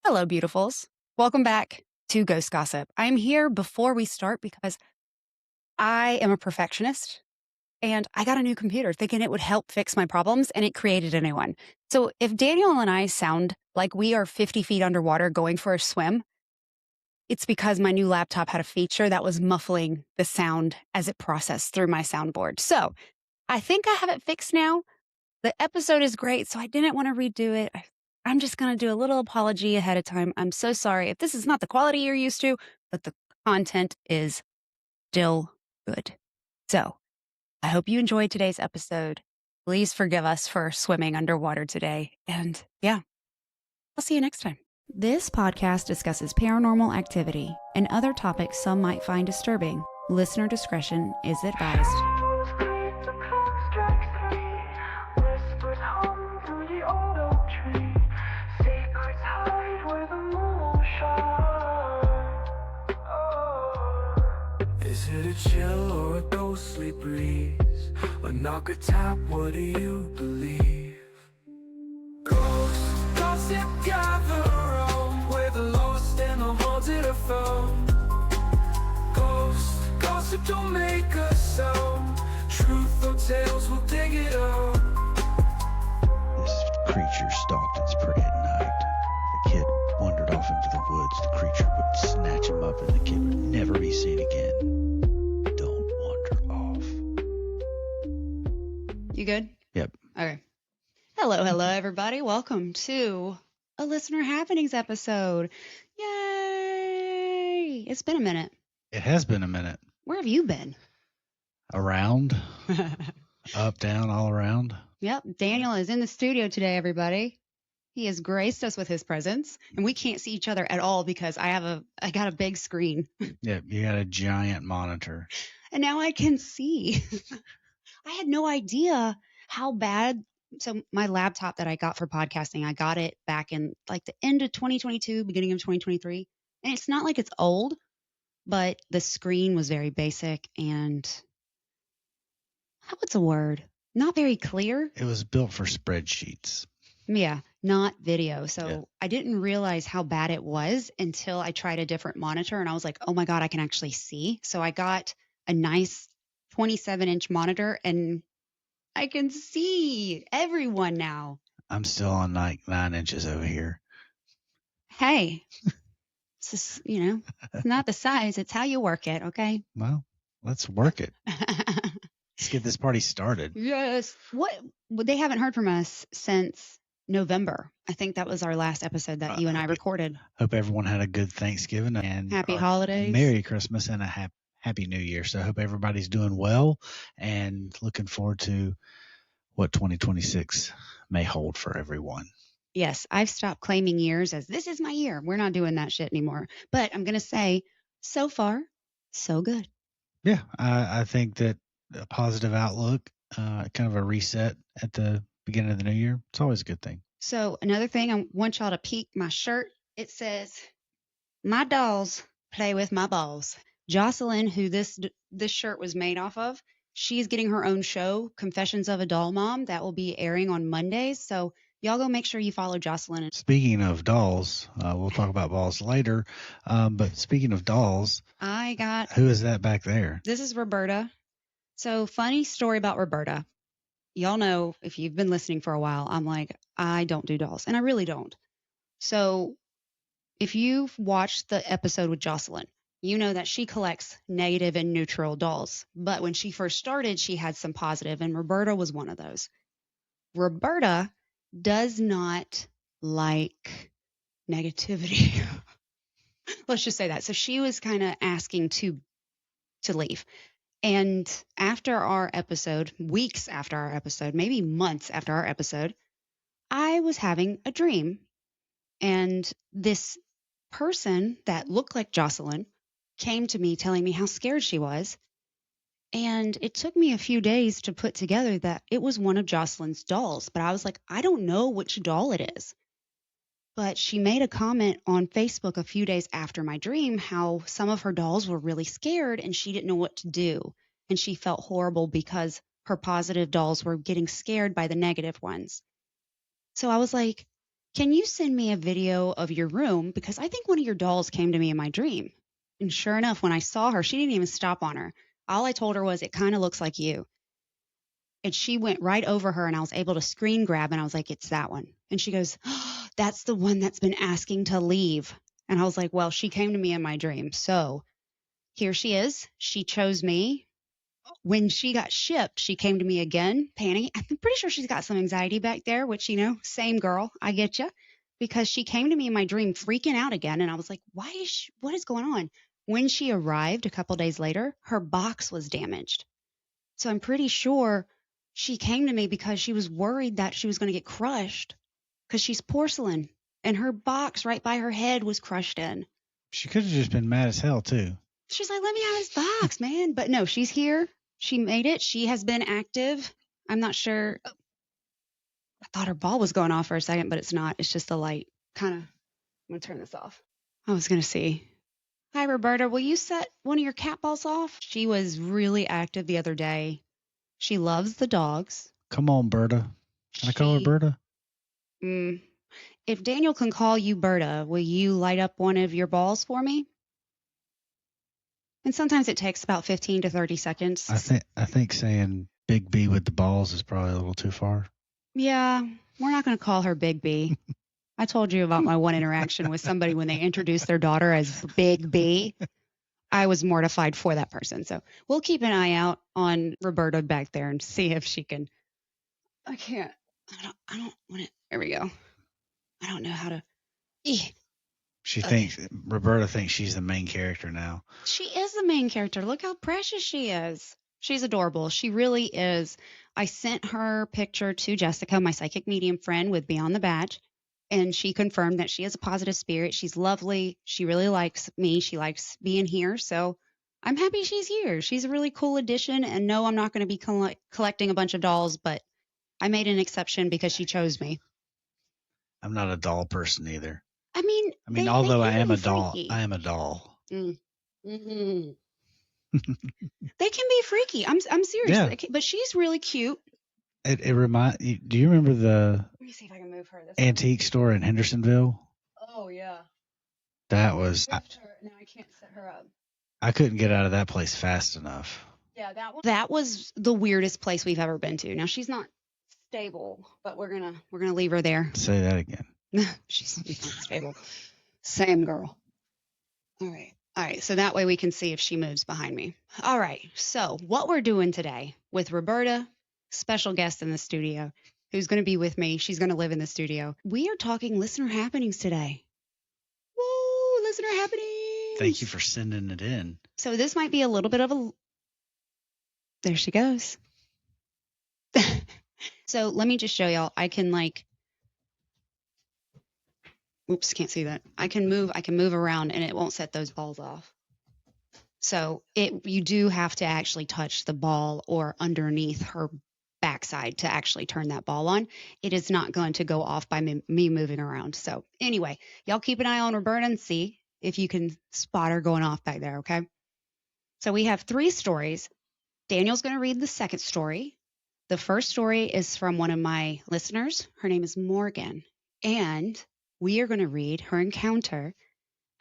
Hello, beautifuls. Welcome back to Ghost Gossip. I'm here before we start because I am a perfectionist and I got a new computer thinking it would help fix my problems, and it created a new one. So if Daniel and I sound like we are 50 feet underwater going for a swim, it's because my new laptop had a feature that was muffling the sound as it processed through my soundboard. So I think I have it fixed now. The episode is great, so I didn't want to redo it. I'm just going to do a little apology ahead of time. I'm so sorry if this is not the quality you're used to, but the content is still good. So I hope you enjoyed today's episode. Please forgive us for swimming underwater today. And yeah, I'll see you next time. This podcast discusses paranormal activity and other topics some might find disturbing. Listener discretion is advised. Is it a chill or a ghostly breeze? A knock, a tap, what do you believe? Ghosts, gossip, gather around, where the lost and the haunted are found. Ghosts, gossip, don't make a sound. Truth or tales, we'll dig it out. This creature stalked its prey at night. The kid wandered off into the woods. The creature would snatch him up and the kid would never be seen again. Don't wander off. You good? Yep. Okay. Hello, everybody. Welcome to a Listener Happenings episode. Yay! It's been a minute. It has been a minute. Where have you been? Around, up, down, all around. Yep. Daniel is in the studio today, everybody. He has graced us with his presence, and we can't see each other at all because I got a big screen. Yep, you got a giant monitor. And now I can see. I had no idea how bad. So my laptop that I got for podcasting, I got it back in like the end of 2022, beginning of 2023. And it's not like it's old, but the screen was very basic and what's a word? Not very clear. It was built for spreadsheets. Yeah, not video. So Yeah. I didn't realize how bad it was until I tried a different monitor and I was like, oh my God, I can actually see. So I got a nice 27-inch monitor and I can see everyone now. I'm still on like 9 inches over here. Hey, it's just, it's not the size, it's how you work it, okay? Well, let's work it. Let's get this party started. Yes. They haven't heard from us since November. I think that was our last episode that you and I recorded. Hope everyone had a good Thanksgiving and Happy holidays. Merry Christmas and a happy New Year. So I hope everybody's doing well and looking forward to what 2026 may hold for everyone. Yes, I've stopped claiming years as this is my year. We're not doing that shit anymore. But I'm going to say, so far, so good. Yeah, I think that a positive outlook, kind of a reset at the beginning of the new year, it's always a good thing. So another thing, I want y'all to peek my shirt. It says, my dolls play with my balls. Jocelyn, who this shirt was made off of, she's getting her own show, Confessions of a Doll Mom, that will be airing on Mondays. So y'all go make sure you follow Jocelyn. Speaking of dolls, we'll talk about balls later. But speaking of dolls, who is that back there? This is Roberta. So funny story about Roberta. Y'all know, if you've been listening for a while, I'm like, I don't do dolls. And I really don't. So if you've watched the episode with Jocelyn, you know that she collects negative and neutral dolls. But when she first started, she had some positive, and Roberta was one of those. Roberta does not like negativity. Let's just say that. So she was kind of asking to leave. And after our episode, weeks after our episode, maybe months after our episode, I was having a dream. And this person that looked like Jocelyn came to me telling me how scared she was. And it took me a few days to put together that it was one of Jocelyn's dolls. But I was like, I don't know which doll it is. But she made a comment on Facebook a few days after my dream how some of her dolls were really scared and she didn't know what to do. And she felt horrible because her positive dolls were getting scared by the negative ones. So I was like, Can you send me a video of your room? Because I think one of your dolls came to me in my dream. And sure enough, when I saw her, she didn't even stop on her. All I told her was, it kind of looks like you. And she went right over her, and I was able to screen grab, and I was like, it's that one. And she goes, oh, that's the one that's been asking to leave. And I was like, well, she came to me in my dream. So here she is. She chose me. When she got shipped, she came to me again, panicking. I'm pretty sure she's got some anxiety back there, which, same girl. I get you. Because she came to me in my dream freaking out again. And I was like, what is going on? When she arrived a couple days later, her box was damaged. So I'm pretty sure she came to me because she was worried that she was going to get crushed because she's porcelain and her box right by her head was crushed in. She could have just been mad as hell, too. She's like, let me have this box, man. But no, she's here. She made it. She has been active. I'm not sure. I thought her ball was going off for a second, but it's not. It's just the light. I'm going to turn this off. I was going to see. Hi, Roberta. Will you set one of your cat balls off? She was really active the other day. She loves the dogs. Come on, Berta. Can I call her Berta? If Daniel can call you Berta, will you light up one of your balls for me? And sometimes it takes about 15 to 30 seconds. I think saying Big B with the balls is probably a little too far. Yeah, we're not going to call her Big B. I told you about my one interaction with somebody when they introduced their daughter as Big B. I was mortified for that person. So we'll keep an eye out on Roberta back there and see if she can. I can't. I don't want it. There we go. I don't know how to. Roberta thinks she's the main character now. She is the main character. Look how precious she is. She's adorable. She really is. I sent her picture to Jessica, my psychic medium friend with Beyond the Badge, and she confirmed that she is a positive spirit. She's lovely. She really likes me. She likes being here. So I'm happy she's here. She's a really cool addition. And no, I'm not going to be collecting a bunch of dolls, but I made an exception because she chose me. I'm not a doll person either. I mean, although I am a freaky. doll, I am a doll. Mm-hmm. They can be freaky. I'm serious. Yeah. But she's really cute. It reminds you. Do you remember the Let me see if I can move her. antique store in Hendersonville? Oh yeah. That was. Now I can't set her up. I couldn't get out of that place fast enough. Yeah, that was the weirdest place we've ever been to. Now she's not stable, but we're gonna leave her there. Say that again. She's not stable. Same girl. All right. So that way we can see if she moves behind me. All right. So what we're doing today with Roberta, special guest in the studio, who's going to be with me. She's going to live in the studio. We are talking listener happenings today. Woo, listener happenings. Thank you for sending it in. So this might be a little bit of a... There she goes. So let me just show y'all. I can oops, can't see that. I can move around and it won't set those balls off. So you do have to actually touch the ball or underneath her backside to actually turn that ball on. It is not going to go off by me moving around. So anyway, y'all keep an eye on Roberta and see if you can spot her going off back there, okay? So we have 3 stories. Daniel's going to read the second story. The first story is from one of my listeners. Her name is Morgan. And we are going to read her encounter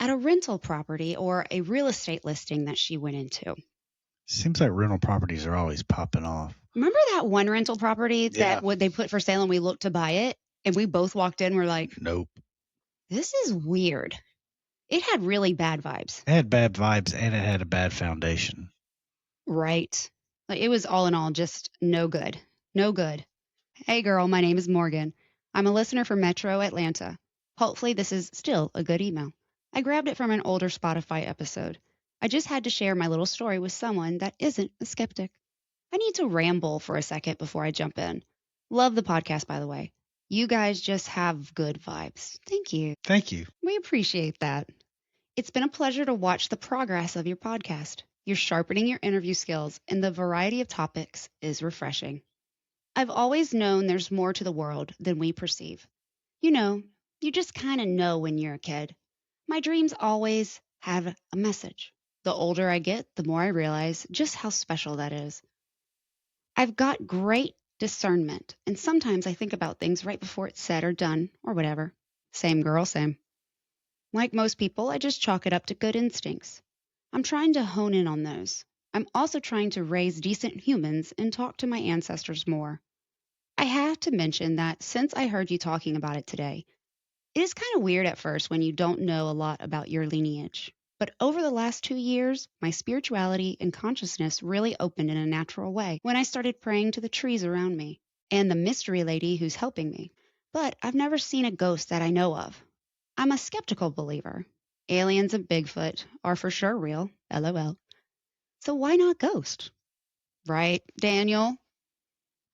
at a rental property or a real estate listing that she went into. Seems like rental properties are always popping off. Remember that one rental property that they put for sale and we looked to buy it? And we both walked in, we're like, nope. This is weird. It had really bad vibes. It had bad vibes and it had a bad foundation. Right. Like it was all in all just no good. No good. Hey girl, my name is Morgan. I'm a listener for Metro Atlanta. Hopefully this is still a good email. I grabbed it from an older Spotify episode. I just had to share my little story with someone that isn't a skeptic. I need to ramble for a second before I jump in. Love the podcast, by the way. You guys just have good vibes. Thank you. Thank you. We appreciate that. It's been a pleasure to watch the progress of your podcast. You're sharpening your interview skills, and the variety of topics is refreshing. I've always known there's more to the world than we perceive. You just kind of know when you're a kid. My dreams always have a message. The older I get, the more I realize just how special that is. I've got great discernment, and sometimes I think about things right before it's said or done or whatever. Same girl, same. Like most people, I just chalk it up to good instincts. I'm trying to hone in on those. I'm also trying to raise decent humans and talk to my ancestors more. I have to mention that since I heard you talking about it today, it is kind of weird at first when you don't know a lot about your lineage. But over the last 2 years, my spirituality and consciousness really opened in a natural way when I started praying to the trees around me and the mystery lady who's helping me. But I've never seen a ghost that I know of. I'm a skeptical believer. Aliens and Bigfoot are for sure real, lol. So why not ghost? Right, Daniel?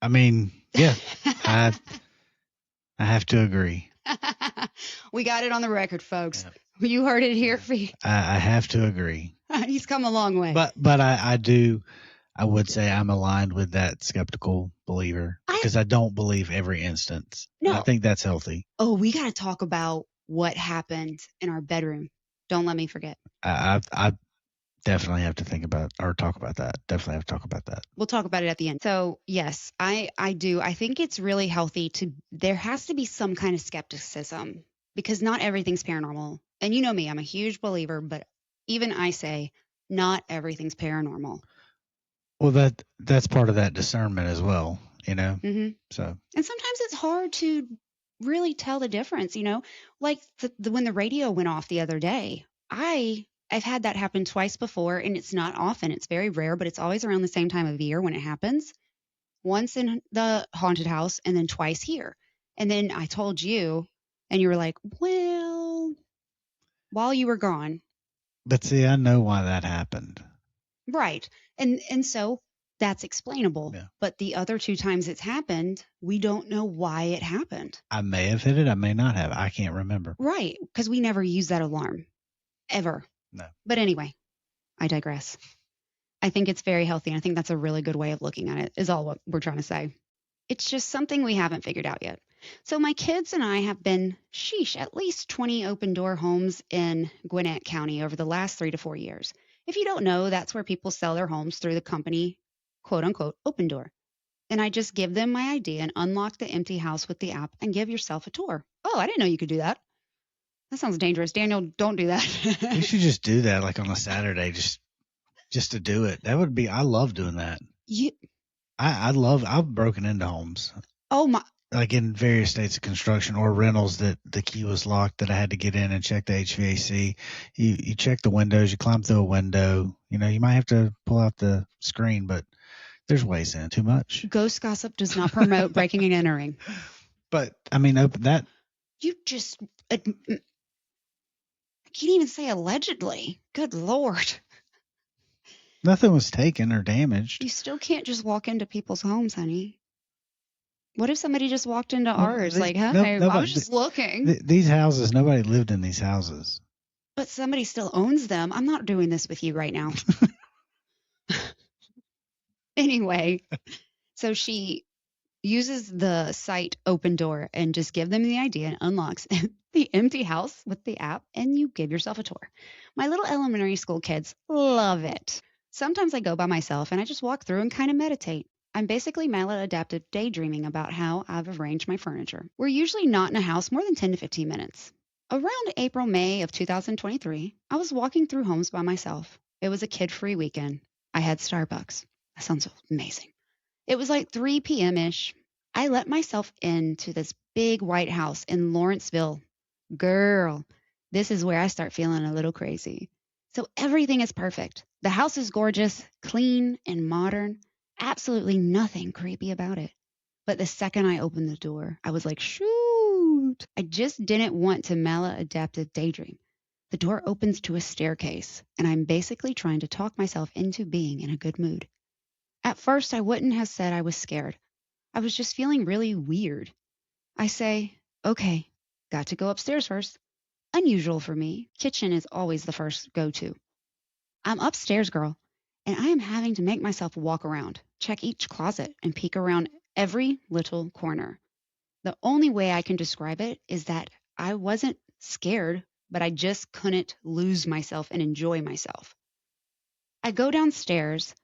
I mean, yeah, I I have to agree. We got it on the record, folks. Yep. You heard it here. I have to agree. He's come a long way. But I would say I'm aligned with that skeptical believer because I don't believe every instance. No. And I think that's healthy. Oh, we got to talk about what happened in our bedroom. Don't let me forget. I definitely have to think about or talk about that. Definitely have to talk about that. We'll talk about it at the end. So, yes, I do. I think it's really healthy there has to be some kind of skepticism because not everything's paranormal. And you know me, I'm a huge believer, but even I say not everything's paranormal. Well, that's part of that discernment as well, you know? Mm-hmm. So. And sometimes it's hard to really tell the difference, you know? Like when the radio went off the other day, I've had that happen twice before, and it's not often. It's very rare, but it's always around the same time of year when it happens. Once in the haunted house and then twice here. And then I told you, and you were like, well, while you were gone. But see, I know why that happened. Right. And so that's explainable. Yeah. But the other 2 times it's happened, we don't know why it happened. I may have hit it. I may not have. I can't remember. Right. Because we never use that alarm. Ever. No. But anyway, I digress. I think it's very healthy. And I think that's a really good way of looking at it, is all what we're trying to say. It's just something we haven't figured out yet. So my kids and I have been, at least 20 open door homes in Gwinnett County over the last 3 to 4 years. If you don't know, that's where people sell their homes through the company, quote unquote, open door. And I just give them my ID and unlock the empty house with the app and give yourself a tour. Oh, I didn't know you could do that. That sounds dangerous. Daniel, don't do that. You should just do that like on a Saturday, just to do it. That would be, I love doing that. I've broken into homes. Oh my. Like in various states of construction or rentals that the key was locked that I had to get in and check the HVAC. You check the windows, you climb through a window. You know, you might have to pull out the screen, but there's ways in. Too much. Ghost gossip does not promote breaking and entering. But, I mean, open that. You just, I can't even say allegedly. Good Lord. Nothing was taken or damaged. You still can't just walk into people's homes, honey. What if somebody just walked into ours? Hey, I was just looking. These houses, nobody lived in these houses. But somebody still owns them. I'm not doing this with you right now. Anyway, so she uses the site Open Door and just give them the idea and unlocks the empty house with the app, and you give yourself a tour. My little elementary school kids love it. Sometimes I go by myself and I just walk through and kind of meditate. I'm basically maladaptive daydreaming about how I've arranged my furniture. We're usually not in a house more than 10 to 15 minutes. Around April, May of 2023, I was walking through homes by myself. It was a kid-free weekend. I had Starbucks. That sounds amazing. It was like 3 p.m.-ish. I let myself into this big white house in Lawrenceville. Girl, this is where I start feeling a little crazy. So everything is perfect. The house is gorgeous, clean, and modern. Absolutely nothing creepy about it. But the second I opened the door, I was like, shoot. I just didn't want to maladaptive daydream. The door opens to a staircase, and I'm basically trying to talk myself into being in a good mood. At first, I wouldn't have said I was scared. I was just feeling really weird. I say, okay, got to go upstairs first. Unusual for me. Kitchen is always the first go-to. I'm upstairs, girl, and I am having to make myself walk around, check each closet, and peek around every little corner. The only way I can describe it is that I wasn't scared, but I just couldn't lose myself and enjoy myself. I go downstairs,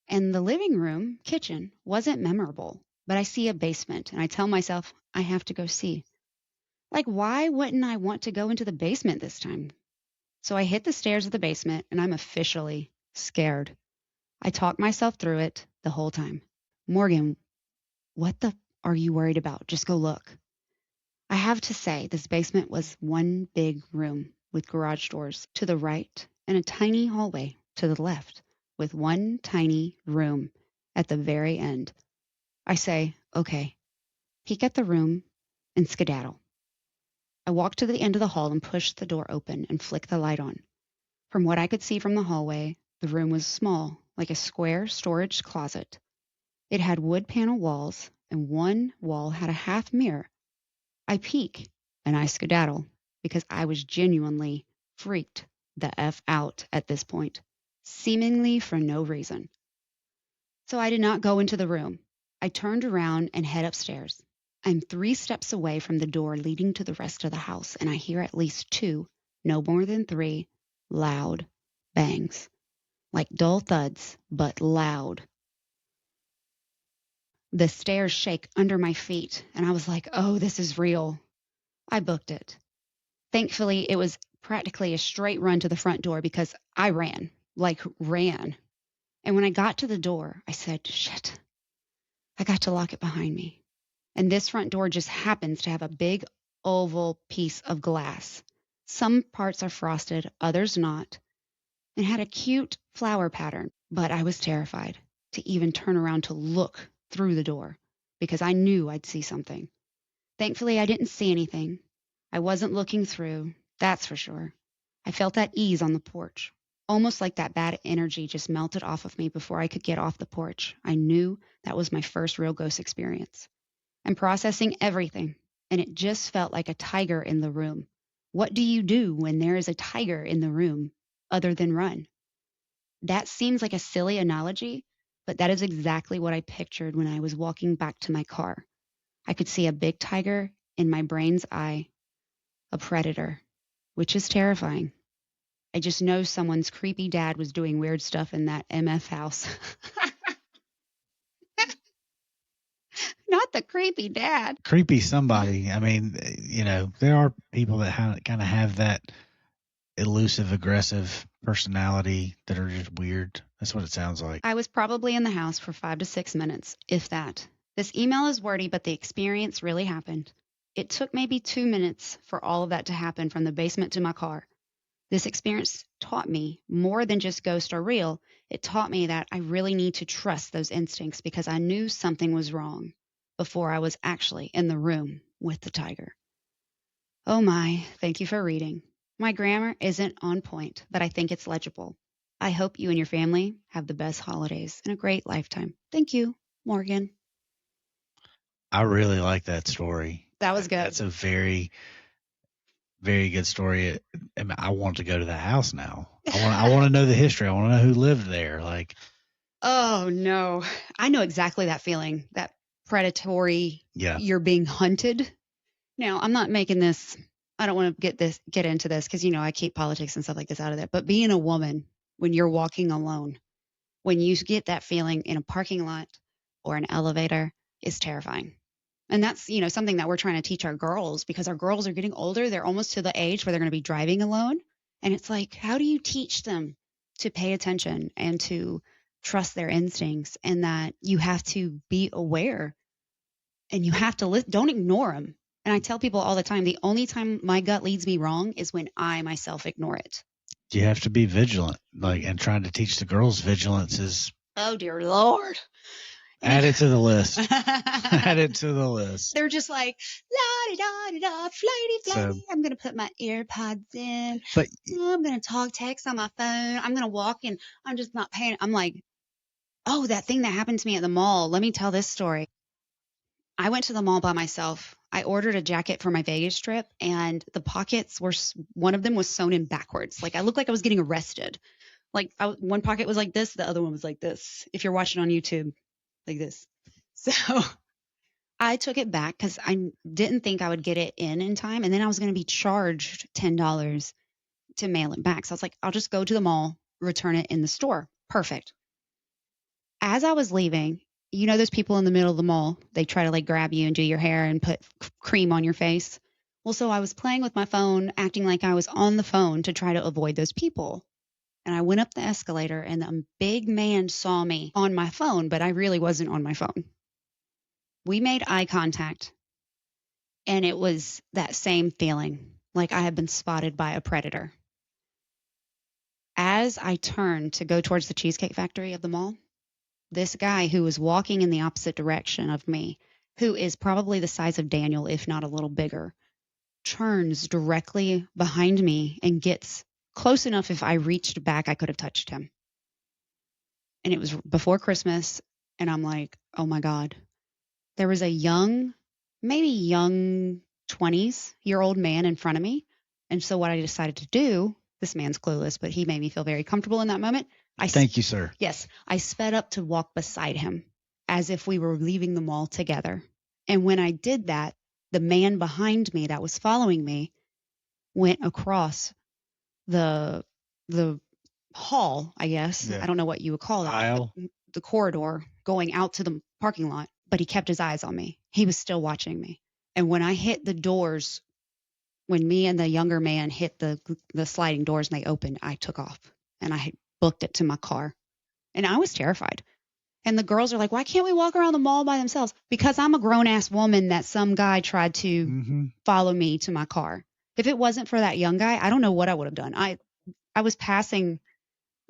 and the living room, kitchen, wasn't memorable, but I see a basement, and I tell myself I have to go see. Like, why wouldn't I want to go into the basement this time? So I hit the stairs of the basement and I'm officially scared. I talk myself through it the whole time. Morgan, what the are you worried about? Just go look. I have to say, this basement was one big room with garage doors to the right and a tiny hallway to the left with one tiny room at the very end. I say, okay, peek at the room and skedaddle. I walk to the end of the hall and push the door open and flick the light on. From what I could see from the hallway, the room was small, like a square storage closet. It had wood panel walls, and one wall had a half mirror. I peek and I skedaddle because I was genuinely freaked the F out at this point, seemingly for no reason. So I did not go into the room. I turned around and head upstairs. I'm 3 steps away from the door leading to the rest of the house, and I hear at least 2, no more than 3, loud bangs, like dull thuds, but loud. The stairs shake under my feet, and I was like, oh, this is real. I booked it. Thankfully, it was practically a straight run to the front door because I ran, like ran. And when I got to the door, I said, shit, I got to lock it behind me. And this front door just happens to have a big oval piece of glass. Some parts are frosted, others not, and had a cute flower pattern. But I was terrified to even turn around to look through the door because I knew I'd see something. Thankfully, I didn't see anything. I wasn't looking through, that's for sure. I felt at ease on the porch, almost like that bad energy just melted off of me before I could get off the porch. I knew that was my first real ghost experience. I'm processing everything, and it just felt like a tiger in the room. What do you do when there is a tiger in the room other than run? That seems like a silly analogy, but that is exactly what I pictured when I was walking back to my car. I could see a big tiger in my brain's eye, a predator, which is terrifying. I just know someone's creepy dad was doing weird stuff in that MF house. Not the creepy dad. Creepy somebody. I mean, there are people that kind of have that elusive, aggressive personality that are just weird. That's what it sounds like. I was probably in the house for 5 to 6 minutes, if that. This email is wordy, but the experience really happened. It took maybe 2 minutes for all of that to happen from the basement to my car. This experience taught me more than just ghosts are real. It taught me that I really need to trust those instincts because I knew something was wrong before I was actually in the room with the tiger. Oh my, thank you for reading. My grammar isn't on point, but I think it's legible. I hope you and your family have the best holidays and a great lifetime. Thank you, Morgan. I really like that story. That was good. That's a very, very good story. I want to go to that house now. I want to know the history. I want to know who lived there. Like, oh no, I know exactly that feeling. That predatory. yeah, You're being hunted. Now, I'm not making this. I don't want to get into this because I keep politics and stuff like this out of there. But being a woman when you're walking alone, when you get that feeling in a parking lot or an elevator, is terrifying. And that's, something that we're trying to teach our girls because our girls are getting older. They're almost to the age where they're going to be driving alone. And it's like, how do you teach them to pay attention and to trust their instincts and that you have to be aware and you have to don't ignore them. And I tell people all the time, the only time my gut leads me wrong is when I myself ignore it. You have to be vigilant, and trying to teach the girls vigilance is. Oh, dear Lord. Add it to the list. Add it to the list. They're just like, la-di-da-di-da, flighty. I'm going to put my earpods in. But I'm going to talk text on my phone. I'm going to walk and I'm just not paying. I'm like, oh, that thing that happened to me at the mall. Let me tell this story. I went to the mall by myself. I ordered a jacket for my Vegas trip, and the pockets one of them was sewn in backwards. Like I looked like I was getting arrested. Like one pocket was like this, the other one was like this. If you're watching on YouTube, like this. So I took it back because I didn't think I would get it in time, and then I was going to be charged $10 to mail it back. So I was like, I'll just go to the mall, return it in the store. Perfect. As I was leaving, those people in the middle of the mall, they try to grab you and do your hair and put cream on your face. Well, so I was playing with my phone, acting like I was on the phone to try to avoid those people. And I went up the escalator, and a big man saw me on my phone, but I really wasn't on my phone. We made eye contact, and it was that same feeling like I had been spotted by a predator. As I turned to go towards the Cheesecake Factory of the mall, this guy who was walking in the opposite direction of me, who is probably the size of Daniel, if not a little bigger, turns directly behind me and gets close enough. If I reached back, I could have touched him. And it was before Christmas. And I'm like, oh my God. There was a maybe young 20s-year-old man in front of me. And so what I decided to do, this man's clueless, but he made me feel very comfortable in that moment. Thank you, sir. Yes. I sped up to walk beside him as if we were leaving the mall together. And when I did that, the man behind me that was following me went across the hall, I guess. Yeah. I don't know what you would call that. Aisle. The corridor going out to the parking lot, but he kept his eyes on me. He was still watching me. And when I hit the doors, when me and the younger man hit the sliding doors and they opened, I took off and I booked it to my car. And I was terrified. And the girls are like, why can't we walk around the mall by themselves? Because I'm a grown-ass woman that some guy tried to follow me to my car. If it wasn't for that young guy, I don't know what I would have done. I was passing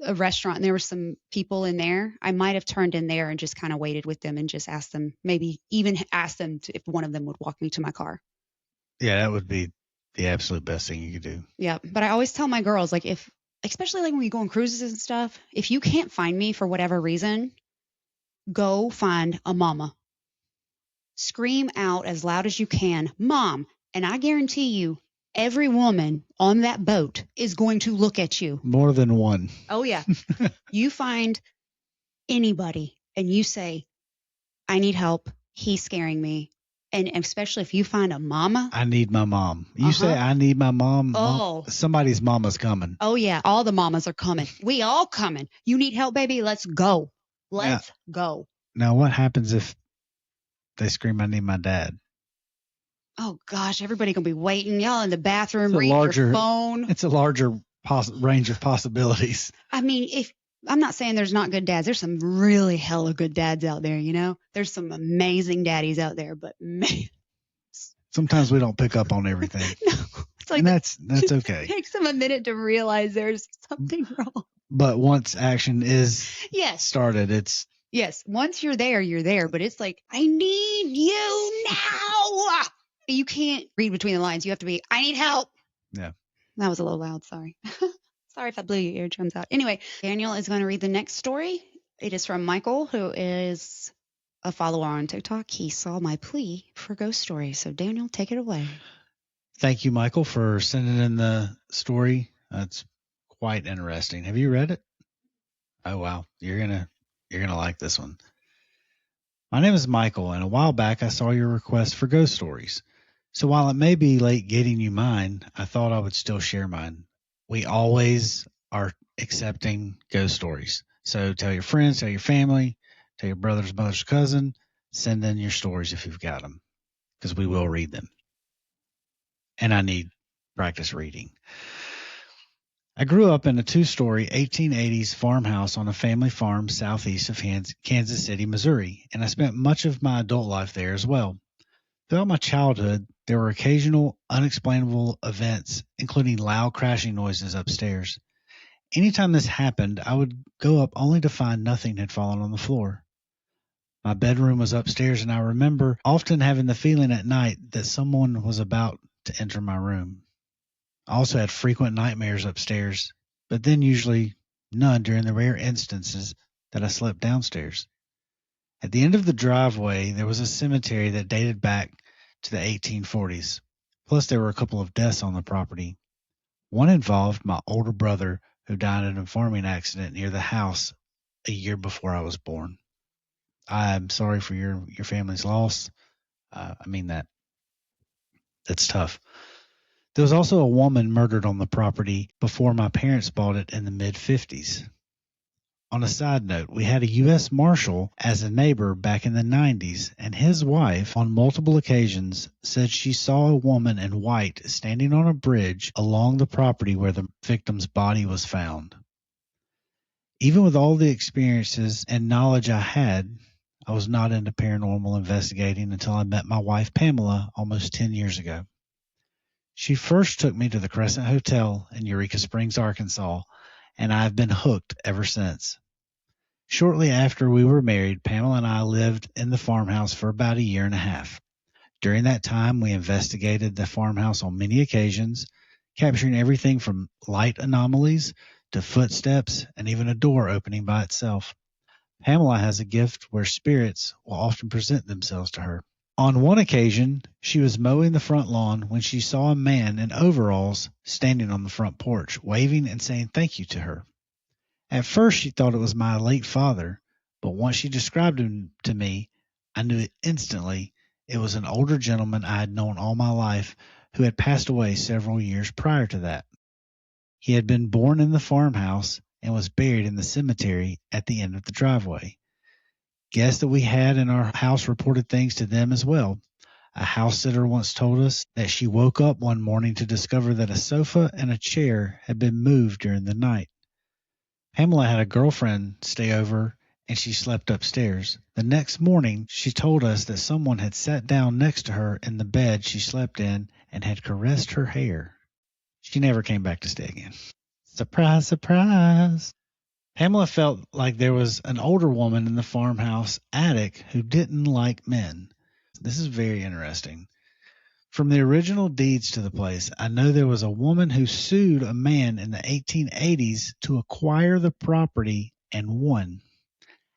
a restaurant and there were some people in there. I might have turned in there and just kind of waited with them and just asked them, maybe even asked them if one of them would walk me to my car. Yeah, that would be the absolute best thing you could do. Yeah. But I always tell my girls, like, especially like when we go on cruises and stuff, if you can't find me for whatever reason, go find a mama. Scream out as loud as you can, Mom. And I guarantee you, every woman on that boat is going to look at you. More than one. Oh, yeah. You find anybody and you say, I need help. He's scaring me. And especially if you find a mama. I need my mom. You say, I need my mom. Oh. Somebody's mama's coming. Oh, yeah. All the mamas are coming. We all coming. You need help, baby? Let's go. Let's go. Now, what happens if they scream, I need my dad? Oh, gosh. Everybody going to be waiting. Y'all in the bathroom, reading your phone. It's a larger range of possibilities. I mean, I'm not saying there's not good dads. There's some really hella good dads out there, you know? There's some amazing daddies out there, but man. Sometimes we don't pick up on everything. No, it's like and that's okay. It takes them a minute to realize there's something wrong. But once action is started, it's... Yes, once you're there, but it's like, I need you now. You can't read between the lines. You have to be, I need help. Yeah. That was a little loud, sorry. Sorry if I blew your eardrums out. Anyway, Daniel is going to read the next story. It is from Michael, who is a follower on TikTok. He saw my plea for ghost stories. So Daniel, take it away. Thank you, Michael, for sending in the story. That's quite interesting. Have you read it? Oh, wow. You're gonna like this one. My name is Michael, and a while back I saw your request for ghost stories. So while it may be late getting you mine, I thought I would still share mine. We always are accepting ghost stories. So tell your friends, tell your family, tell your brothers, mothers, cousin, send in your stories if you've got them, because we will read them. And I need practice reading. I grew up in a 2-story 1880s farmhouse on a family farm southeast of Kansas City, Missouri, and I spent much of my adult life there as well. Throughout my childhood, there were occasional unexplainable events, including loud crashing noises upstairs. Anytime this happened, I would go up only to find nothing had fallen on the floor. My bedroom was upstairs, and I remember often having the feeling at night that someone was about to enter my room. I also had frequent nightmares upstairs, but then usually none during the rare instances that I slept downstairs. At the end of the driveway, there was a cemetery that dated back to the 1840s. Plus, there were a couple of deaths on the property. One involved my older brother, who died in a farming accident near the house a year before I was born. I'm sorry for your family's loss. I mean that. That's tough. There was also a woman murdered on the property before my parents bought it in the mid-50s. On a side note, we had a U.S. Marshal as a neighbor back in the 90s, and his wife, on multiple occasions, said she saw a woman in white standing on a bridge along the property where the victim's body was found. Even with all the experiences and knowledge I had, I was not into paranormal investigating until I met my wife, Pamela, almost 10 years ago. She first took me to the Crescent Hotel in Eureka Springs, Arkansas, and I've been hooked ever since. Shortly after we were married, Pamela and I lived in the farmhouse for about a year and a half. During that time, we investigated the farmhouse on many occasions, capturing everything from light anomalies to footsteps and even a door opening by itself. Pamela has a gift where spirits will often present themselves to her. On one occasion, she was mowing the front lawn when she saw a man in overalls standing on the front porch, waving and saying thank you to her. At first, she thought it was my late father, but once she described him to me, I knew instantly it was an older gentleman I had known all my life who had passed away several years prior to that. He had been born in the farmhouse and was buried in the cemetery at the end of the driveway. Guests that we had in our house reported things to them as well. A house sitter once told us that she woke up one morning to discover that a sofa and a chair had been moved during the night. Pamela had a girlfriend stay over and she slept upstairs. The next morning, she told us that someone had sat down next to her in the bed she slept in and had caressed her hair. She never came back to stay again. Surprise, surprise. Pamela felt like there was an older woman in the farmhouse attic who didn't like men. This is very interesting. From the original deeds to the place, I know there was a woman who sued a man in the 1880s to acquire the property and won.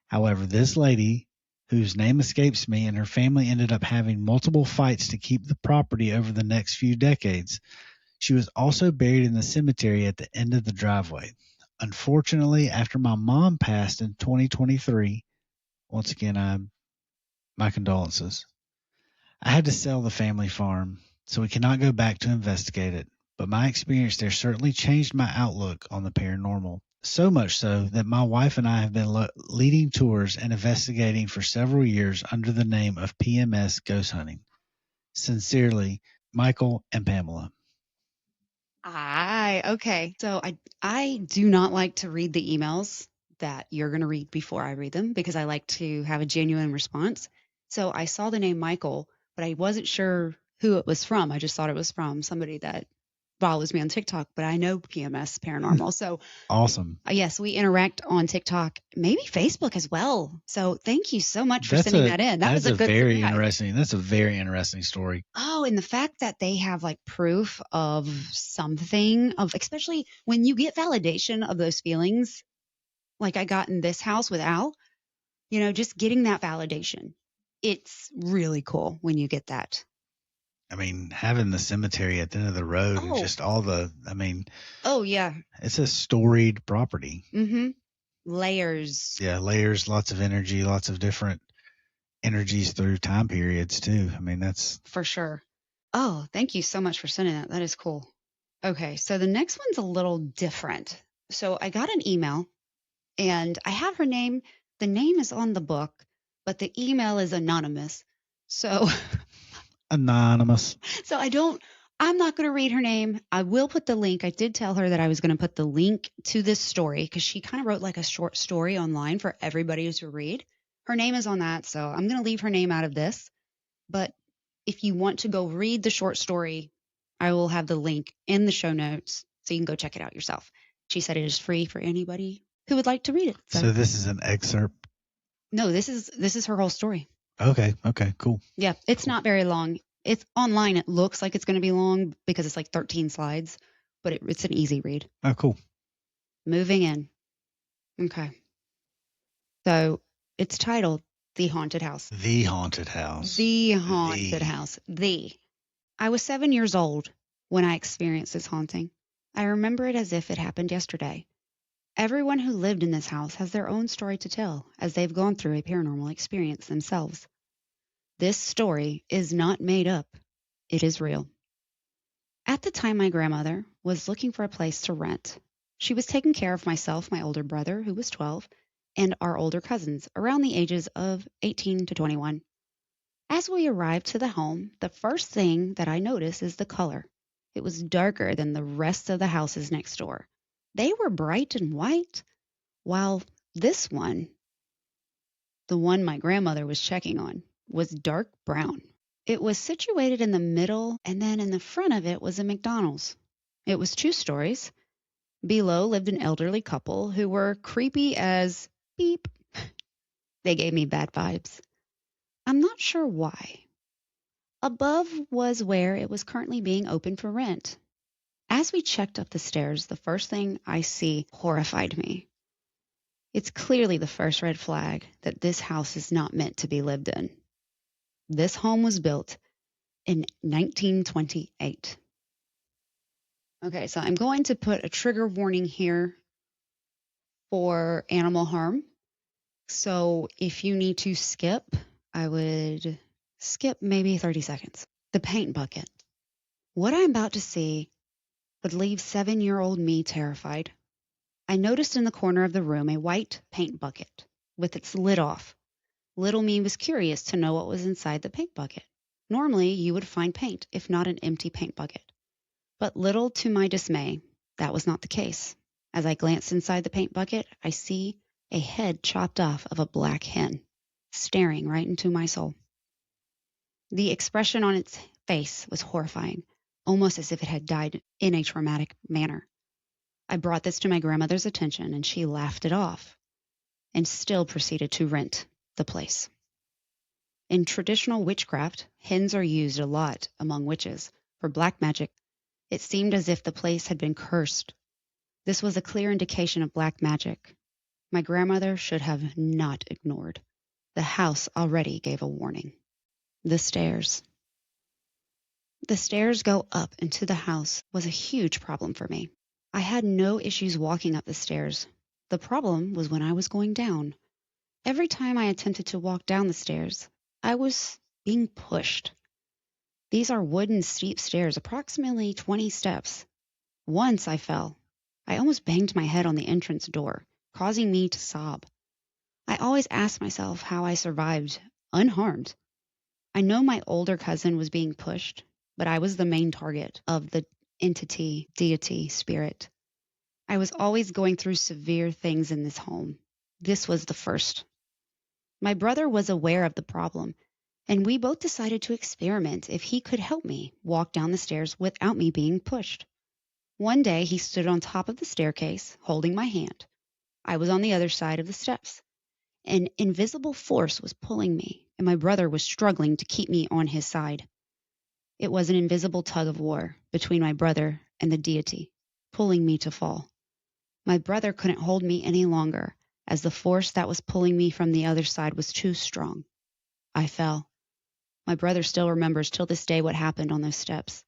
However, this lady, whose name escapes me, and her family ended up having multiple fights to keep the property over the next few decades. She was also buried in the cemetery at the end of the driveway. Unfortunately, after my mom passed in 2023, once again, my condolences. I had to sell the family farm, so we cannot go back to investigate it, but my experience there certainly changed my outlook on the paranormal. So much so that my wife and I have been leading tours and investigating for several years under the name of PMS Ghost Hunting. Sincerely, Michael and Pamela. Okay. So I do not like to read the emails that you're going to read before I read them because I like to have a genuine response. So I saw the name Michael, but I wasn't sure who it was from. I just thought it was from somebody that follows me on TikTok, but I know PMS Paranormal. So Awesome. yes, we interact on TikTok, maybe Facebook as well. So thank you so much for sending that in. That was a good very surprise. interesting. That's a very interesting story. Oh, and the fact that they have like proof of something, of especially when you get validation of those feelings, like I got in this house with Al, just getting that validation. It's really cool when you get that. I mean, having the cemetery at the end of the road and just all oh yeah, it's a storied property. Mm-hmm. Layers. Yeah, layers, lots of energy, lots of different energies through time periods too. I mean, that's for sure. Oh, thank you so much for sending that. That is cool. Okay, so the next one's a little different. So I got an email and I have her name. The name is on the book, but the email is anonymous. So anonymous. So I'm not going to read her name. I will put the link. I did tell her that I was going to put the link to this story because she kind of wrote like a short story online for everybody to read. Her name is on that, so I'm going to leave her name out of this. But if you want to go read the short story, I will have the link in the show notes so you can go check it out yourself. She said it is free for anybody who would like to read it. So this is an excerpt? No, this is her whole story. Okay, cool. Yeah, it's not very long. It's online. It looks like it's going to be long because it's like 13 slides, but it's an easy read. Oh, cool. Moving in. Okay. So it's titled The Haunted House. The Haunted House. The Haunted House. I was 7 years old when I experienced this haunting. I remember it as if it happened yesterday. Everyone who lived in this house has their own story to tell as they've gone through a paranormal experience themselves. This story is not made up. It is real. At the time, my grandmother was looking for a place to rent. She was taking care of myself, my older brother, who was 12, and our older cousins around the ages of 18 to 21. As we arrived to the home, the first thing that I noticed is the color. It was darker than the rest of the houses next door. They were bright and white, while this one, the one my grandmother was checking on, was dark brown. It was situated in the middle, and then in the front of it was a McDonald's. It was 2 stories. Below lived an elderly couple who were creepy as beep. They gave me bad vibes. I'm not sure why. Above was where it was currently being open for rent. As we checked up the stairs, the first thing I see horrified me. It's clearly the first red flag that this house is not meant to be lived in. This home was built in 1928. Okay, so I'm going to put a trigger warning here for animal harm. So if you need to skip, I would skip maybe 30 seconds. The paint bucket. What I'm about to see would leave 7-year-old me terrified. I noticed in the corner of the room a white paint bucket with its lid off. Little me was curious to know what was inside the paint bucket. Normally, you would find paint, if not an empty paint bucket. But little to my dismay, that was not the case. As I glanced inside the paint bucket, I see a head chopped off of a black hen, staring right into my soul. The expression on its face was horrifying, almost as if it had died in a traumatic manner. I brought this to my grandmother's attention, and she laughed it off and still proceeded to rent the place. In traditional witchcraft, hens are used a lot among witches for black magic. It seemed as if the place had been cursed. This was a clear indication of black magic. My grandmother should have not ignored. The house already gave a warning. The stairs. The stairs go up into the house was a huge problem for me. I had no issues walking up the stairs. The problem was when I was going down. Every time I attempted to walk down the stairs, I was being pushed. These are wooden steep stairs, approximately 20 steps. Once I fell. I almost banged my head on the entrance door, causing me to sob. I always asked myself how I survived unharmed. I know my older cousin was being pushed, but I was the main target of the entity, deity, spirit. I was always going through severe things in this home. This was the first. My brother was aware of the problem, and we both decided to experiment if he could help me walk down the stairs without me being pushed. One day he stood on top of the staircase, holding my hand. I was on the other side of the steps. An invisible force was pulling me, and my brother was struggling to keep me on his side. It was an invisible tug of war between my brother and the deity, pulling me to fall. My brother couldn't hold me any longer, as the force that was pulling me from the other side was too strong. I fell. My brother still remembers till this day what happened on those steps.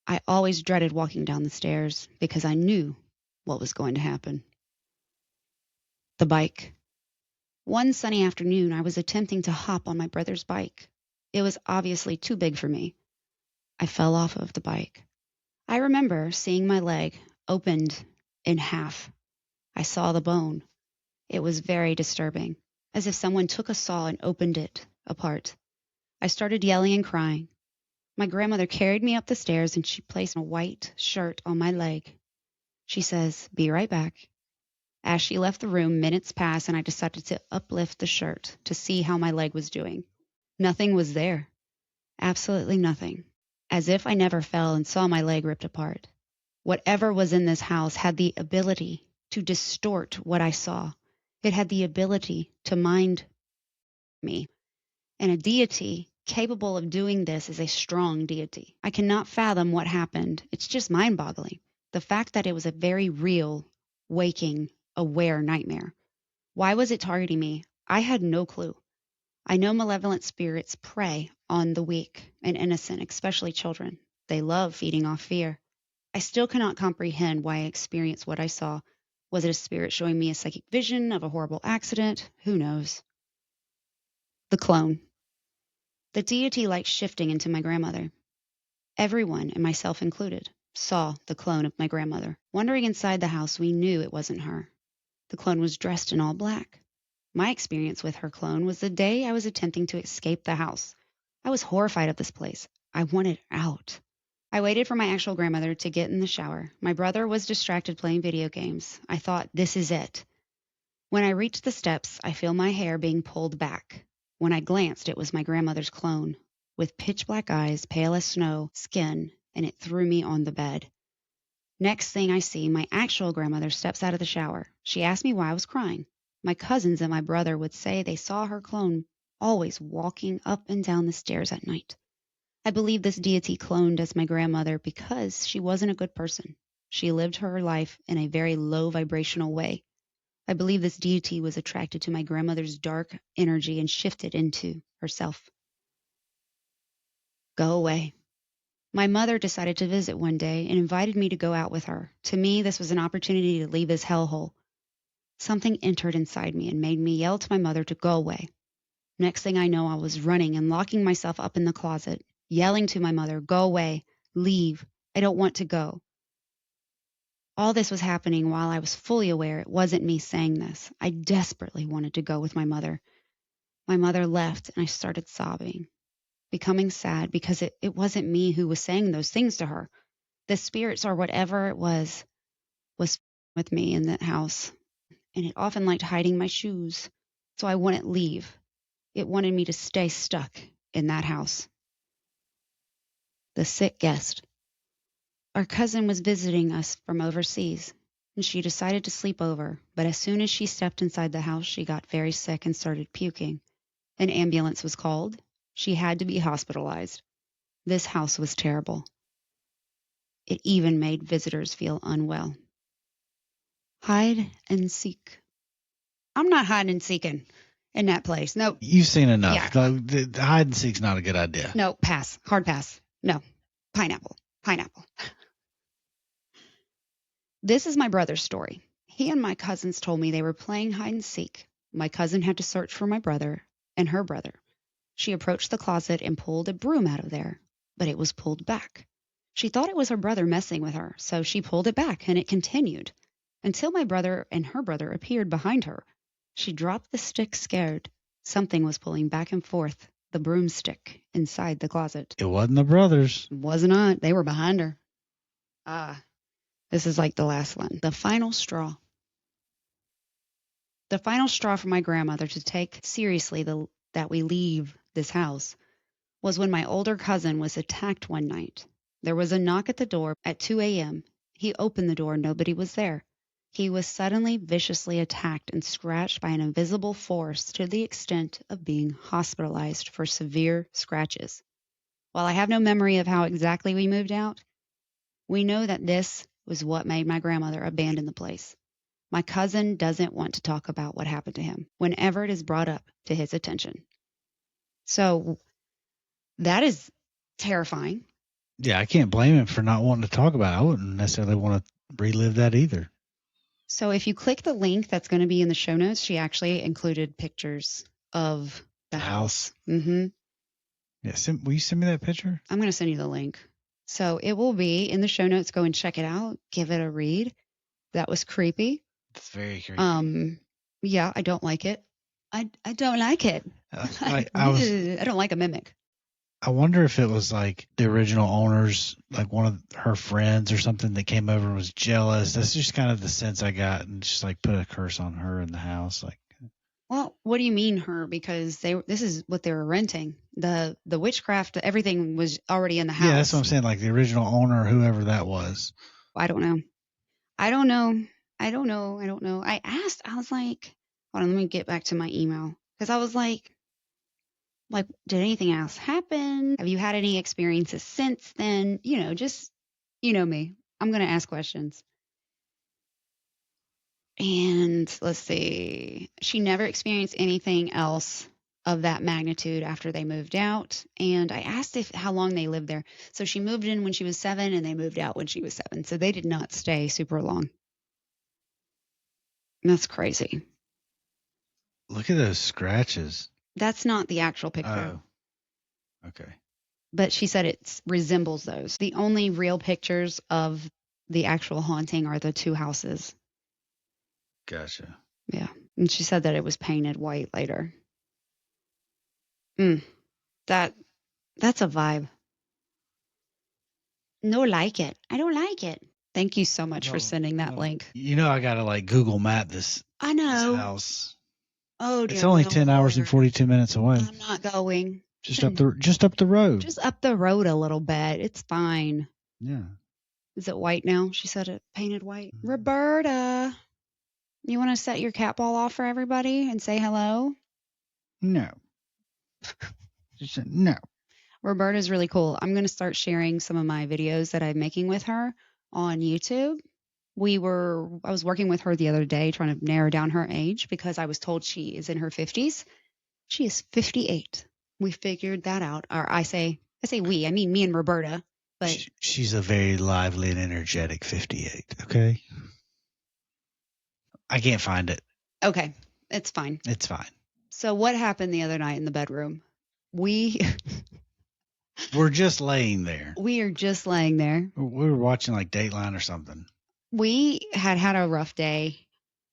I always dreaded walking down the stairs because I knew what was going to happen. The bike. One sunny afternoon, I was attempting to hop on my brother's bike. It was obviously too big for me. I fell off of the bike. I remember seeing my leg opened in half. I saw the bone. It was very disturbing, as if someone took a saw and opened it apart. I started yelling and crying. My grandmother carried me up the stairs and she placed a white shirt on my leg. She says, "Be right back." As she left the room, minutes passed and I decided to uplift the shirt to see how my leg was doing. Nothing was there. Absolutely nothing. As if I never fell and saw my leg ripped apart. Whatever was in this house had the ability to distort what I saw. It had the ability to mind me. And a deity capable of doing this is a strong deity. I cannot fathom what happened. It's just mind-boggling. The fact that it was a very real, waking, aware nightmare. Why was it targeting me? I had no clue. I know malevolent spirits prey on the weak and innocent, especially children. They love feeding off fear. I still cannot comprehend why I experienced what I saw. Was it a spirit showing me a psychic vision of a horrible accident? Who knows? The clone. The deity liked shifting into my grandmother. Everyone, and myself included, saw the clone of my grandmother. Wandering inside the house, we knew it wasn't her. The clone was dressed in all black. My experience with her clone was the day I was attempting to escape the house. I was horrified of this place. I wanted out. I waited for my actual grandmother to get in the shower. My brother was distracted playing video games. I thought, this is it. When I reached the steps, I feel my hair being pulled back. When I glanced, it was my grandmother's clone, with pitch black eyes, pale as snow, skin, and it threw me on the bed. Next thing I see, my actual grandmother steps out of the shower. She asked me why I was crying. My cousins and my brother would say they saw her clone always walking up and down the stairs at night. I believe this deity cloned as my grandmother because she wasn't a good person. She lived her life in a very low vibrational way. I believe this deity was attracted to my grandmother's dark energy and shifted into herself. Go away. My mother decided to visit one day and invited me to go out with her. To me, this was an opportunity to leave this hellhole. Something entered inside me and made me yell to my mother to go away. Next thing I know, I was running and locking myself up in the closet, yelling to my mother, go away, leave, I don't want to go. All this was happening while I was fully aware it wasn't me saying this. I desperately wanted to go with my mother. My mother left and I started sobbing, becoming sad because it wasn't me who was saying those things to her. The spirits or whatever it was with me in that house, and it often liked hiding my shoes, so I wouldn't leave. It wanted me to stay stuck in that house. The sick guest. Our cousin was visiting us from overseas, and she decided to sleep over, but as soon as she stepped inside the house, she got very sick and started puking. An ambulance was called. She had to be hospitalized. This house was terrible. It even made visitors feel unwell. Hide and seek. I'm not hiding and seeking in that place. Nope. You've seen enough. Yeah. The hide and seek's not a good idea. No, pass. Hard pass. No. Pineapple. This is my brother's story. He and my cousins told me they were playing hide and seek. My cousin had to search for my brother and her brother. She approached the closet and pulled a broom out of there, but it was pulled back. She thought it was her brother messing with her, so she pulled it back, and it continued until my brother and her brother appeared behind her. She dropped the stick scared. Something was pulling back and forth the broomstick inside the closet. It wasn't the brothers. It was not. They were behind her. This is like the last one. The final straw. The final straw for my grandmother to take seriously that we leave this house was when my older cousin was attacked one night. There was a knock at the door at 2 a.m. He opened the door. Nobody was there. He was suddenly viciously attacked and scratched by an invisible force to the extent of being hospitalized for severe scratches. While I have no memory of how exactly we moved out, we know that this was what made my grandmother abandon the place. My cousin doesn't want to talk about what happened to him whenever it is brought up to his attention. So that is terrifying. Yeah, I can't blame him for not wanting to talk about it. I wouldn't necessarily want to relive that either. So if you click the link that's going to be in the show notes, she actually included pictures of the house. Mm-hmm. Yeah, will you send me that picture? I'm going to send you the link. So it will be in the show notes. Go and check it out. Give it a read. That was creepy. It's very creepy. Yeah, I don't like it. I don't like it. I don't like a mimic. I wonder if it was like the original owners, like one of her friends or something that came over and was jealous. That's just kind of the sense I got, and just like put a curse on her in the house. Like, well, what do you mean her? Because this is what they were renting. The witchcraft, everything was already in the house. Yeah, that's what I'm saying. Like the original owner, whoever that was. I don't know. I asked. I was like, hold on, let me get back to my email, because I was like, did anything else happen? Have you had any experiences since then? Just, me. I'm going to ask questions. And let's see. She never experienced anything else of that magnitude after they moved out. And I asked how long they lived there. So she moved in when she was 7 and they moved out when she was 7. So they did not stay super long. That's crazy. Look at those scratches. That's not the actual picture. Oh, okay. But she said it resembles those. The only real pictures of the actual haunting are the 2 houses. Gotcha. Yeah. And she said that it was painted white later. Mm, that's a vibe. No, like it. I don't like it. Thank you so much for sending that link. I gotta like Google Map this I this know. house. Oh, It's dear only 10 hours and Lord. 42 minutes away. I'm not going. Just up the road. Just up the road a little bit. It's fine. Yeah. Is it white now? She said it painted white. Roberta, you want to set your cat ball off for everybody and say hello? No. She said no. Roberta's really cool. I'm going to start sharing some of my videos that I'm making with her on YouTube. I was working with her the other day trying to narrow down her age because I was told she is in her 50s. She is 58. We figured that out. Or I say we, I mean me and Roberta. But she's a very lively and energetic 58, okay? I can't find it. Okay, it's fine. It's fine. So what happened the other night in the bedroom? We're just laying there. We are just laying there. We were watching like Dateline or something. We had a rough day.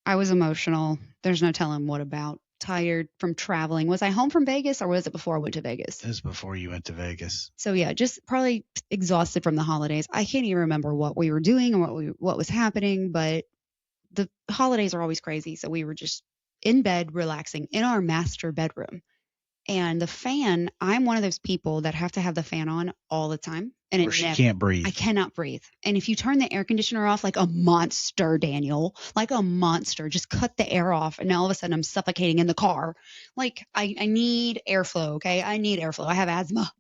I was emotional. There's no telling what about. Tired from traveling. Was I home from Vegas or was it before I went to Vegas? It was before you went to Vegas. So yeah, just probably exhausted from the holidays. I can't even remember what we were doing or what was happening, but the holidays are always crazy. So we were just in bed, relaxing in our master bedroom. And the fan, I'm one of those people that have to have the fan on all the time. And she can't breathe. I cannot breathe. And if you turn the air conditioner off like a monster, Daniel, like a monster, just cut the air off. And now all of a sudden I'm suffocating in the car. Like I need airflow. Okay. I need airflow. I have asthma.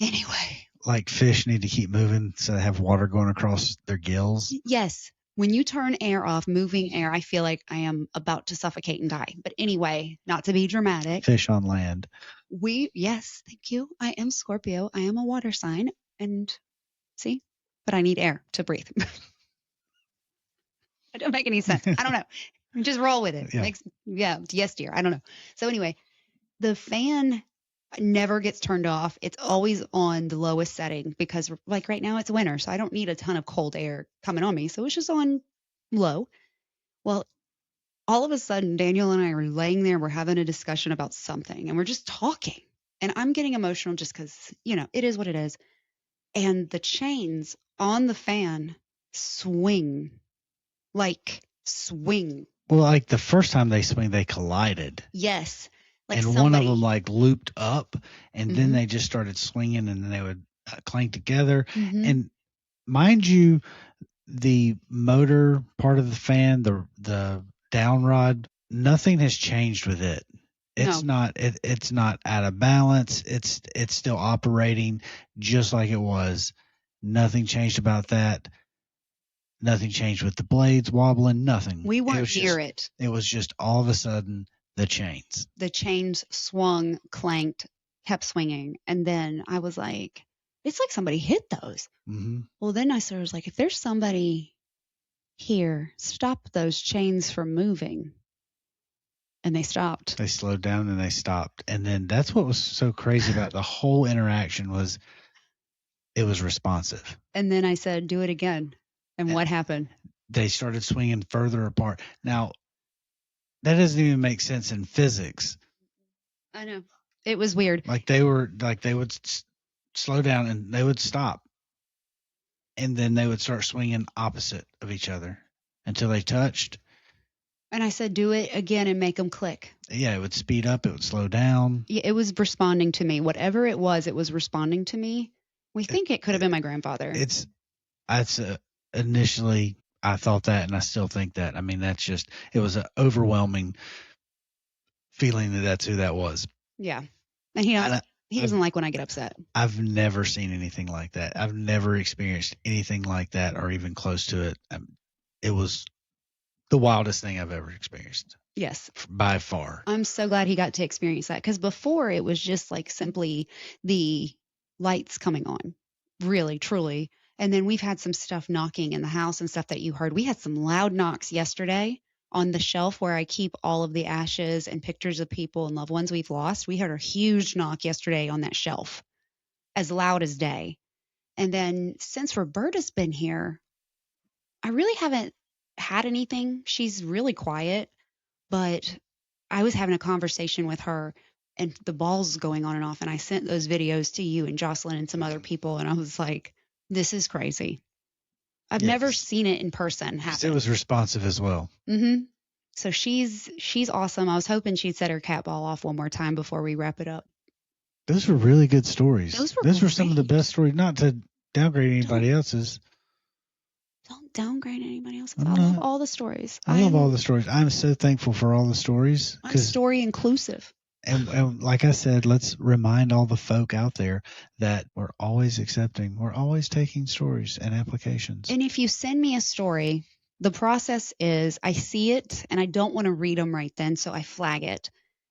Anyway. Like fish need to keep moving so they have water going across their gills. Yes. When you turn air off, moving air, I feel like I am about to suffocate and die. But anyway, not to be dramatic. Fish on land. Yes, thank you. I am Scorpio. I am a water sign. And see, but I need air to breathe. It don't make any sense. I don't know. Just roll with it. Yes, dear. I don't know. So anyway, the fan never gets turned off. It's always on the lowest setting because like right now it's winter, so I don't need a ton of cold air coming on me. So it's just on low. Well, all of a sudden, Daniel and I are laying there. We're having a discussion about something and we're just talking. And I'm getting emotional just because, it is what it is. And the chains on the fan swing. Well, like the first time they swing, they collided. Yes. Like and one of them like looped up and then they just started swinging and then they would clank together. And mind you, the motor part of the fan, the down rod, nothing has changed with it. It's not out of balance. It's still operating just like it was. Nothing changed about that. Nothing changed with the blades wobbling. Nothing. We weren't near it. It was just all of a sudden the chains. The chains swung, clanked, kept swinging, and then I was like, "It's like somebody hit those." Mm-hmm. Well, then I was like, "If there's somebody here, stop those chains from moving." And they stopped. They slowed down and they stopped. And then that's what was so crazy about the whole interaction was it was responsive. And then I said, "Do it again." And what happened? They started swinging further apart. Now, that doesn't even make sense in physics. I know. It was weird. They would slow down and they would stop. And then they would start swinging opposite of each other until they touched. And I said, "Do it again and make them click." Yeah, it would speed up. It would slow down. Yeah, it was responding to me. Whatever it was responding to me. We think it could have been my grandfather. Initially, I thought that, and I still think that. I mean, it was an overwhelming feeling that that's who that was. Yeah. And he doesn't like when I get upset. I've never seen anything like that. I've never experienced anything like that or even close to it. It was the wildest thing I've ever experienced. Yes. By far. I'm so glad he got to experience that because before it was just like simply the lights coming on, really, truly. And then we've had some stuff knocking in the house and stuff that you heard. We had some loud knocks yesterday on the shelf where I keep all of the ashes and pictures of people and loved ones we've lost. We heard a huge knock yesterday on that shelf, as loud as day. And then since Roberta's been here, I really haven't had anything. She's really quiet, but I was having a conversation with her and the ball's going on and off. And I sent those videos to you and Jocelyn and some other people. And I was like, this is crazy. I've never seen it in person happen. It was responsive as well. Mm-hmm. So she's awesome. I was hoping she'd set her cat ball off one more time before we wrap it up. Those were really good stories. Those were some of the best stories. Not to downgrade anybody else's. Don't downgrade anybody else's. I love all the stories. I love all the stories. I'm so thankful for all the stories. I'm story inclusive. And like I said, let's remind all the folk out there that we're always accepting. We're always taking stories and applications. And if you send me a story, the process is I see it and I don't want to read them right then, so I flag it.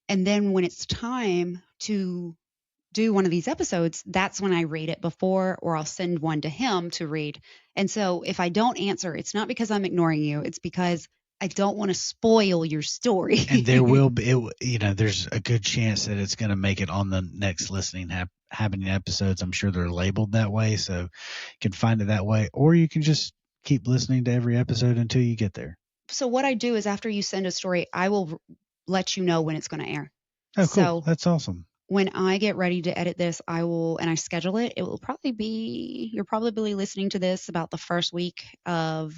And then when it's time to do one of these episodes, that's when I read it before, or I'll send one to him to read. And so if I don't answer, it's not because I'm ignoring you. It's because I don't want to spoil your story. And there will be, there's a good chance that it's going to make it on the next listening happening episodes. I'm sure they're labeled that way, so you can find it that way, or you can just keep listening to every episode until you get there. So what I do is after you send a story, I will let you know when it's going to air. Oh, cool. So that's awesome. When I get ready to edit this, and I schedule it, it will probably be, you're probably listening to this about the first week of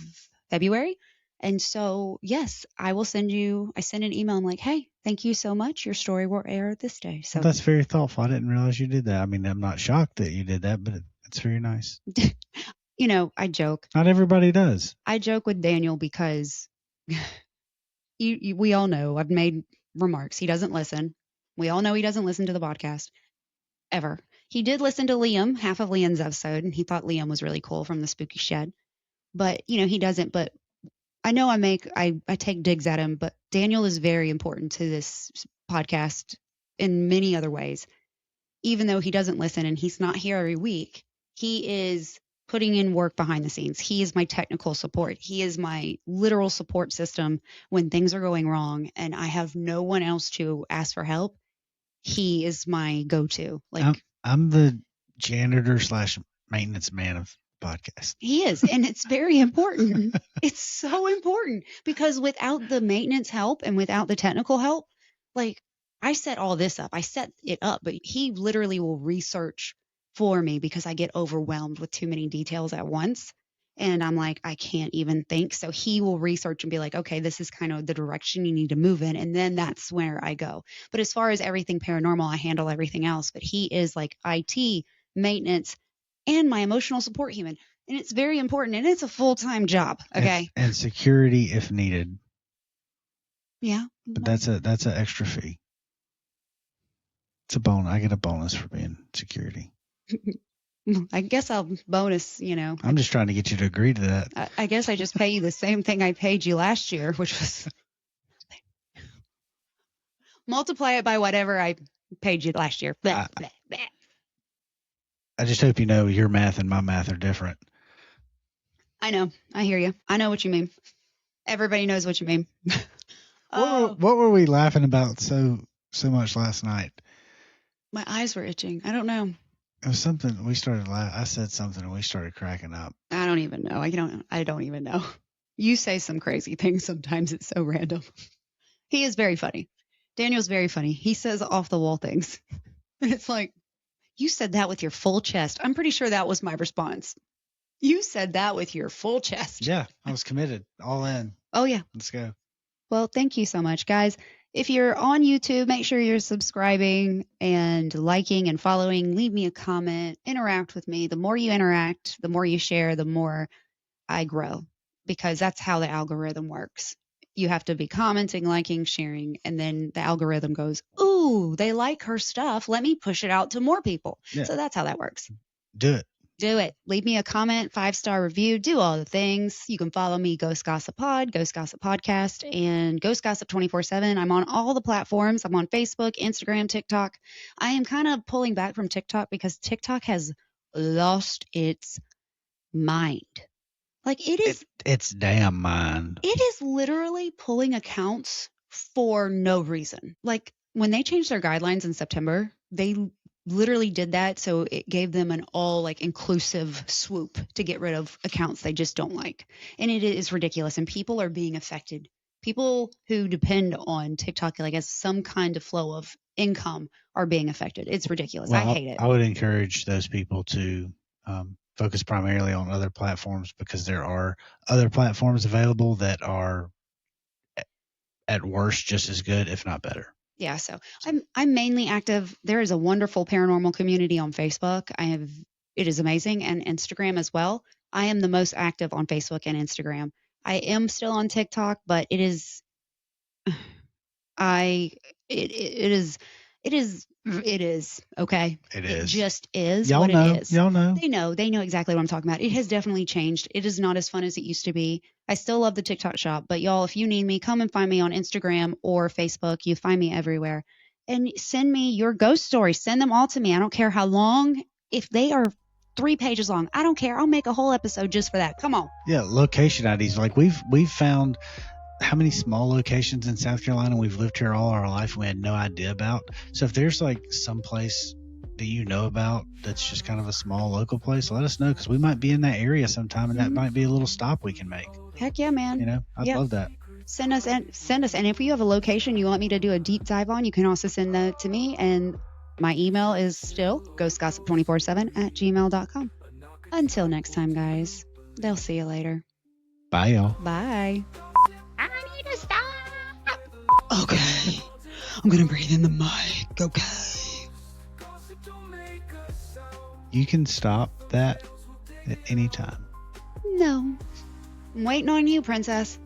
February. And so, yes, I send an email. I'm like, hey, thank you so much. Your story will air this day. So that's very thoughtful. I didn't realize you did that. I mean, I'm not shocked that you did that, but it's very nice. I joke. Not everybody does. I joke with Daniel because we all know I've made remarks. He doesn't listen. We all know he doesn't listen to the podcast ever. He did listen to Liam, half of Liam's episode, and he thought Liam was really cool from the Spooky Shed. But, he doesn't. But I know I take digs at him, but Daniel is very important to this podcast in many other ways. Even though he doesn't listen and he's not here every week, he is putting in work behind the scenes. He is my technical support. He is my literal support system when things are going wrong and I have no one else to ask for help. He is my go-to. Like I'm the janitor / maintenance man of the podcast. He is, and it's very important. It's so important because without the maintenance help and without the technical help, like I set all this up. I set it up, but he literally will research for me because I get overwhelmed with too many details at once. And I'm like, I can't even think. So he will research and be like, okay, this is kind of the direction you need to move in. And then that's where I go. But as far as everything paranormal, I handle everything else. But he is like IT, maintenance, and my emotional support human. And it's very important. And it's a full-time job. Okay. And security if needed. Yeah. But that's an extra fee. It's a bonus. I get a bonus for being security. I guess I'll bonus, I'm just trying to get you to agree to that. I guess I just pay you the same thing I paid you last year, which was multiply it by whatever I paid you last year. Blah, blah, blah. I just hope you know your math and my math are different. I know. I hear you. I know what you mean. Everybody knows what you mean. What were we laughing about so much last night? My eyes were itching. I don't know. It was something we started laughing. I said something and we started cracking up. I don't even know. I don't even know. You say some crazy things sometimes. It's so random. He is very funny. Daniel's very funny. He says off the wall things. And it's like, you said that with your full chest. I'm pretty sure that was my response. You said that with your full chest. Yeah, I was committed. All in. Oh, yeah. Let's go. Well, thank you so much, guys. If you're on YouTube, make sure you're subscribing and liking and following. Leave me a comment. Interact with me. The more you interact, the more you share, the more I grow, because that's how the algorithm works. You have to be commenting, liking, sharing, and then the algorithm goes, ooh, they like her stuff. Let me push it out to more people. Yeah. So that's how that works. Do it. Do it. Leave me a comment, 5-star review, do all the things. You can follow me, Ghost Gossip Pod, Ghost Gossip Podcast, and Ghost Gossip 24/7. I'm on all the platforms. I'm on Facebook, Instagram, TikTok. I am kind of pulling back from TikTok because TikTok has lost its mind. Like it is. It's damn mind. It is literally pulling accounts for no reason. Like when they changed their guidelines in September, they literally did that so it gave them an all like inclusive swoop to get rid of accounts they just don't like. And it is ridiculous, and people are being affected. People who depend on TikTok like as some kind of flow of income are being affected. It's ridiculous. I hate it. I would encourage those people to focus primarily on other platforms, because there are other platforms available that are at worst just as good, if not better. Yeah, so I'm mainly active. There is a wonderful paranormal community on Facebook. It is amazing, and Instagram as well. I am the most active on Facebook and Instagram. I am still on TikTok, but it is I it is okay. It It is. just is Y'all what know. it is. Y'all know. They know exactly what I'm talking about. It has definitely changed. It is not as fun as it used to be. I still love the TikTok shop, but y'all, if you need me, come and find me on Instagram or Facebook. You find me everywhere. And send me your ghost stories. Send them all to me. I don't care how long. If they are 3 pages long, I don't care. I'll make a whole episode just for that. Come on. Yeah, location IDs. Like we've found how many small locations in South Carolina we've lived here all our life and we had no idea about. So if there's like some place that you know about that's just kind of a small local place, let us know, because we might be in that area sometime, and that might be a little stop we can make. Heck yeah, man. You know, I'd love that. Send us. And if you have a location you want me to do a deep dive on, you can also send that to me. And my email is still ghostgossip247@gmail.com. Until next time, guys. They'll see you later. Bye, y'all. Bye. I need to stop. Okay. I'm going to breathe in the mic. Okay. You can stop that at any time. No. I'm waiting on you, princess.